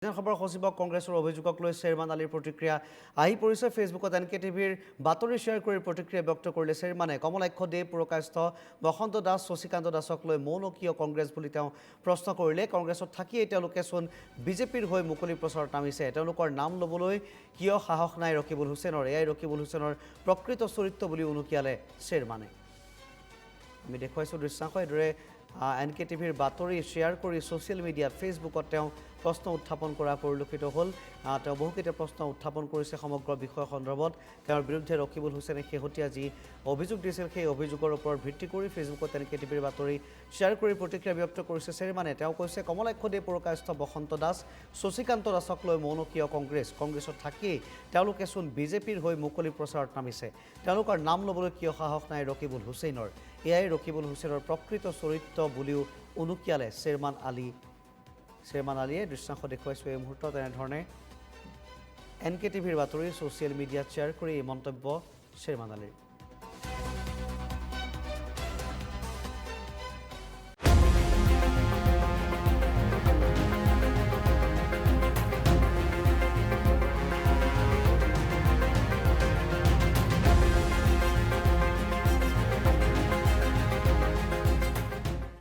খবৰ সচিবক কংগ্ৰেছৰ অভিযোগক লৈ চেয়াৰমান আলীৰ প্ৰতিক্ৰিয়া আহি পৰিছে ফেচবুকত এনকে টিভিৰ বাতৰি শ্বেয়াৰ কৰি প্ৰতিক্ৰিয়া ব্যক্ত কৰিলে চেয়াৰমানে কমলাক্ষ দে পুৰকায়স্থ বসন্ত দাস শশীকান্ত দাসক লৈ মৌন কিয় কংগ্ৰেছ বুলি তেওঁ প্ৰশ্ন কৰিলে কংগ্ৰেছত থাকিয়েই তেওঁলোকে চোন বিজেপিৰ হৈ মুকলি প্ৰচাৰত নামিছে তেওঁলোকৰ নাম ল'বলৈ কিয় সাহস নাই ৰকিবুল হুছেইনৰ এয়াই ৰকিবুল হুছেইনৰ প্ৰকৃত চৰিত্ৰ বুলি উনুকিয়ালে চেয়াৰমানে আমি দেখুৱাইছোঁ দৃশ্যাংশ এইদৰে এনকে টিভিৰ বাতৰি শ্বেয়াৰ কৰি ছ'চিয়েল মিডিয়াত ফেচবুকত তেওঁ প্ৰশ্ন উত্থাপন কৰা পৰিলক্ষিত হ'ল তেওঁ বহুকেইটা প্ৰশ্ন উত্থাপন কৰিছে সমগ্ৰ বিষয় সন্দৰ্ভত তেওঁৰ বিৰুদ্ধে ৰকিবুল হুছেইনে শেহতীয়া যি অভিযোগ দিছিল সেই অভিযোগৰ ওপৰত ভিত্তি কৰি ফেচবুকত এনকে টিভিৰ বাতৰি শ্বেয়াৰ কৰি প্ৰতিক্ৰিয়া ব্যক্ত কৰিছে চেয়াৰমানে তেওঁ কৈছে কমলাক্ষ দে পুৰকায়স্থ বসন্ত দাস শশীকান্ত দাসক লৈ মৌন কিয় কংগ্ৰেছত থাকিয়েই তেওঁলোকে চোন বিজেপিৰ হৈ মুকলি প্ৰচাৰত নামিছে তেওঁলোকৰ নাম ল'বলৈ কিয় সাহস নাই ৰকিবুল হুছেইনৰ এয়াই ৰকিবুল হুছেইনৰ প্ৰকৃত চৰিত্ৰ বুলিও উনুকিয়ালে চেয়াৰমান আলীয়ে দৃশ্যাংশ দেখুৱাইছোঁ এই মুহূৰ্তত এনেধৰণে এনকে টিভিৰ বাতৰি ছ'চিয়েল মিডিয়াত শ্বেয়াৰ কৰি এই মন্তব্য চেয়াৰমান আলীৰ